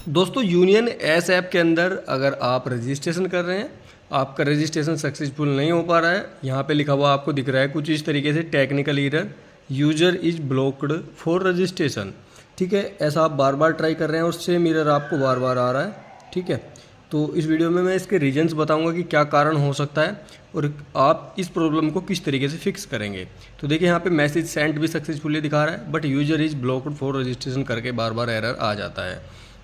दोस्तों union S app के अंदर अगर आप रजिस्ट्रेशन कर रहे हैं, आपका रजिस्ट्रेशन सक्सेसफुल नहीं हो पा रहा है, यहाँ पे लिखा हुआ आपको दिख रहा है कुछ इस तरीके से, technical error, user is blocked for registration. ठीक है, ऐसा आप बार बार ट्राई कर रहे हैं और सेम एरर आपको बार बार आ रहा है। ठीक है, तो इस वीडियो में मैं इसके रीजंस बताऊंगा कि क्या कारण हो सकता है और आप इस प्रॉब्लम को किस तरीके से फिक्स करेंगे। तो देखिए यहाँ पे मैसेज सेंड भी सक्सेसफुली दिखा रहा है, but user is blocked for registration करके बार बार एरर आ जाता है।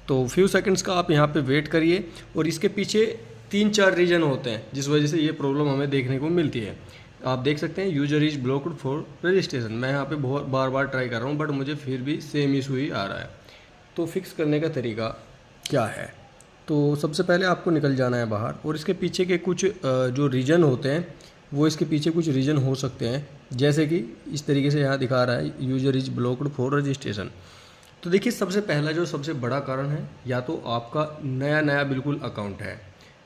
तो फ्यू सेकंड्स का आप यहाँ पे वेट करिए और इसके पीछे 3-4 रीजन होते हैं जिस वजह से ये प्रॉब्लम हमें देखने को मिलती है। आप देख सकते हैं user is blocked for registration, मैं यहाँ पे बहुत बार बार ट्राई कर रहा हूँ बट मुझे फिर भी सेम इशू ही आ रहा है। तो फिक्स करने का तरीका क्या है, तो सबसे पहले आपको निकल जाना है बाहर और इसके पीछे के कुछ जो रीजन होते हैं वो इसके पीछे कुछ रीजन हो सकते हैं, जैसे कि इस तरीके से यहाँ दिखा रहा है user is blocked for registration. तो देखिए सबसे पहला जो सबसे बड़ा कारण है, या तो आपका नया बिल्कुल अकाउंट है।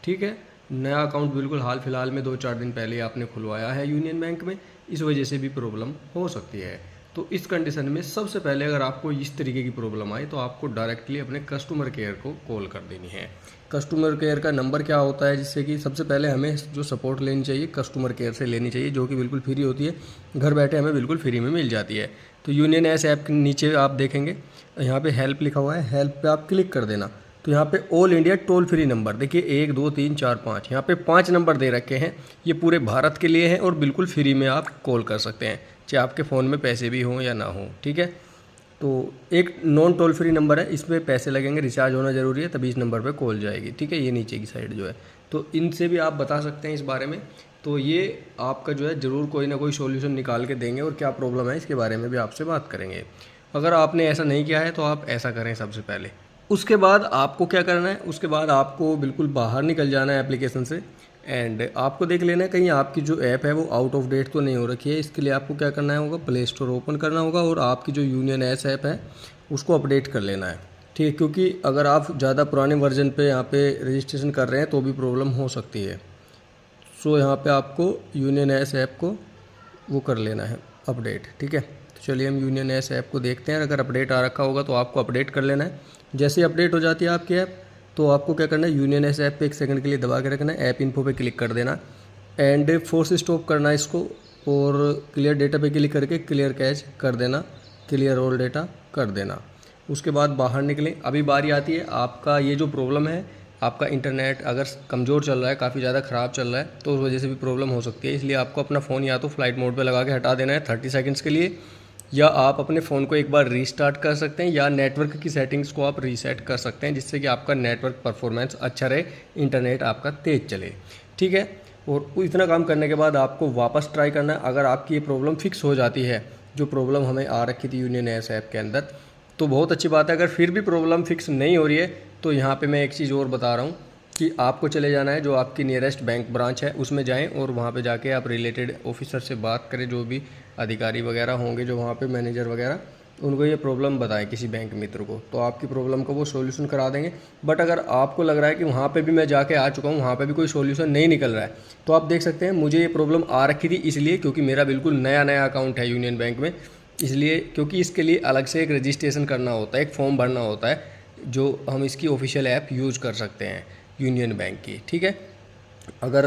ठीक है, नया अकाउंट बिल्कुल हाल फिलहाल में 2-4 दिन पहले आपने खुलवाया है यूनियन बैंक में, इस वजह से भी प्रॉब्लम हो सकती है। तो इस कंडीशन में सबसे पहले अगर आपको इस तरीके की प्रॉब्लम आई तो आपको डायरेक्टली अपने कस्टमर केयर को कॉल कर देनी है। कस्टमर केयर का नंबर क्या होता है, जिससे कि सबसे पहले हमें जो सपोर्ट लेनी चाहिए कस्टमर केयर से लेनी चाहिए, जो कि बिल्कुल फ्री होती है, घर बैठे हमें बिल्कुल फ्री में मिल जाती है। तो यूनियन एस ऐप के नीचे आप देखेंगे यहाँ पे हेल्प लिखा हुआ है, हेल्प पे आप क्लिक कर देना। तो यहाँ पे all India toll free number देखिए 1 2 3 4 5, यहाँ पे 5 नंबर दे रखे हैं। ये पूरे भारत के लिए हैं और बिल्कुल फ्री में आप कॉल कर सकते हैं, चाहे आपके फ़ोन में पैसे भी हों या ना हों। ठीक है, तो एक नॉन टोल फ्री नंबर है, इसमें पैसे लगेंगे, रिचार्ज होना ज़रूरी है, तभी इस नंबर पे कॉल जाएगी। ठीक है, ये नीचे की साइड जो है, तो इनसे भी आप बता सकते हैं इस बारे में। तो ये आपका जो है ज़रूर कोई ना कोई सॉल्यूशन निकाल के देंगे और क्या प्रॉब्लम है इसके बारे में भी आपसे बात करेंगे। अगर आपने ऐसा नहीं किया है तो आप ऐसा करें सबसे पहले। उसके बाद आपको क्या करना है, उसके बाद आपको बिल्कुल बाहर निकल जाना है एप्लीकेशन से एंड आपको देख लेना है कहीं आपकी जो ऐप है वो आउट ऑफ डेट तो नहीं हो रखी है। इसके लिए आपको क्या करना होगा, प्ले स्टोर ओपन करना होगा और आपकी जो यूनियन एस ऐप है उसको अपडेट कर लेना है। ठीक है, क्योंकि अगर आप ज़्यादा पुराने वर्जन पे यहाँ पे रजिस्ट्रेशन कर रहे हैं तो भी प्रॉब्लम हो सकती है। सो यहाँ पे आपको यूनियन एस ऐप को वो कर लेना है अपडेट। ठीक है, तो चलिए हम यूनियन एस ऐप को देखते हैं। अगर अपडेट आ रखा होगा तो आपको अपडेट कर लेना है। जैसे ही अपडेट हो जाती है आपकी ऐप तो आपको क्या करना है, यूनियन एस ऐप पे 1 सेकंड के लिए दबा के रखना है, ऐप इन्फो पे क्लिक कर देना एंड फोर्स स्टॉप करना है इसको और क्लियर डेटा पे क्लिक करके क्लियर कैच कर देना, क्लियर ऑल डेटा कर देना। उसके बाद बाहर निकलें। अभी बारी आती है आपका ये जो प्रॉब्लम है, आपका इंटरनेट अगर कमज़ोर चल रहा है, काफ़ी ज़्यादा ख़राब चल रहा है तो उस वजह से भी प्रॉब्लम हो सकती है। इसलिए आपको अपना फ़ोन या तो फ्लाइट मोड पे लगा के हटा देना है 30 सेकंड्स के लिए, या आप अपने फ़ोन को एक बार रीस्टार्ट कर सकते हैं, या नेटवर्क की सेटिंग्स को आप रीसेट कर सकते हैं जिससे कि आपका नेटवर्क परफॉर्मेंस अच्छा रहे, इंटरनेट आपका तेज़ चले। ठीक है, और इतना काम करने के बाद आपको वापस ट्राई करना है। अगर आपकी ये प्रॉब्लम फिक्स हो जाती है, जो प्रॉब्लम हमें आ रखी थी यूनियन एस ऐप के अंदर, तो बहुत अच्छी बात है। अगर फिर भी प्रॉब्लम फिक्स नहीं हो रही है तो यहाँ पे मैं एक चीज़ और बता रहा हूँ कि आपको चले जाना है जो आपकी नियरेस्ट बैंक ब्रांच है उसमें जाएं और वहाँ पे जाके आप रिलेटेड ऑफिसर से बात करें, जो भी अधिकारी वगैरह होंगे जो वहाँ पे मैनेजर वगैरह, उनको ये प्रॉब्लम बताएं किसी बैंक मित्र को, तो आपकी प्रॉब्लम को वो सॉल्यूशन करा देंगे। बट अगर आपको लग रहा है कि वहाँ पे भी मैं जाके आ चुका हूँ, वहाँ पे भी कोई सॉल्यूशन नहीं निकल रहा है, तो आप देख सकते हैं मुझे ये प्रॉब्लम आ रखी थी इसलिए क्योंकि मेरा बिल्कुल नया अकाउंट है यूनियन बैंक में, इसलिए क्योंकि इसके लिए अलग से एक रजिस्ट्रेशन करना होता है, एक फॉर्म भरना होता है, जो हम इसकी ऑफिशियल ऐप यूज़ कर सकते हैं यूनियन बैंक की। ठीक है, अगर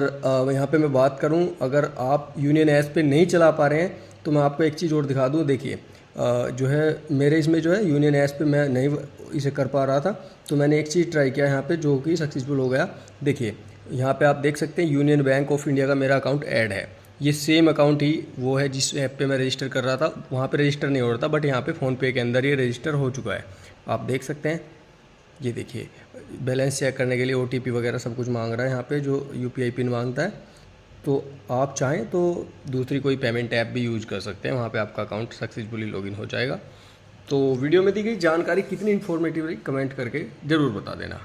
यहाँ पे मैं बात करूँ, अगर आप यूनियन ऐप पे नहीं चला पा रहे हैं तो मैं आपको एक चीज़ और दिखा दूँ। देखिए जो है मेरे इसमें जो है यूनियन ऐप पे मैं नहीं इसे कर पा रहा था, तो मैंने एक चीज़ ट्राई किया यहाँ पे जो कि सक्सेसफुल हो गया। देखिए यहाँ पे आप देख सकते हैं यूनियन बैंक ऑफ इंडिया का मेरा अकाउंट ऐड है, ये सेम अकाउंट ही वो है जिस ऐप पे मैं रजिस्टर कर रहा था, वहाँ पे रजिस्टर नहीं हो रहा था, बट यहाँ पे फ़ोनपे के अंदर ये रजिस्टर हो चुका है। आप देख सकते हैं, ये देखिए बैलेंस चेक करने के लिए OTP वगैरह सब कुछ मांग रहा है यहाँ पे, जो UPI पिन मांगता है। तो आप चाहें तो दूसरी कोई पेमेंट ऐप भी यूज़ कर सकते हैं, वहाँ पे आपका अकाउंट सक्सेसफुली लॉगिन हो जाएगा। तो वीडियो में दी गई जानकारी कितनी इन्फॉर्मेटिव रही कमेंट करके ज़रूर बता देना।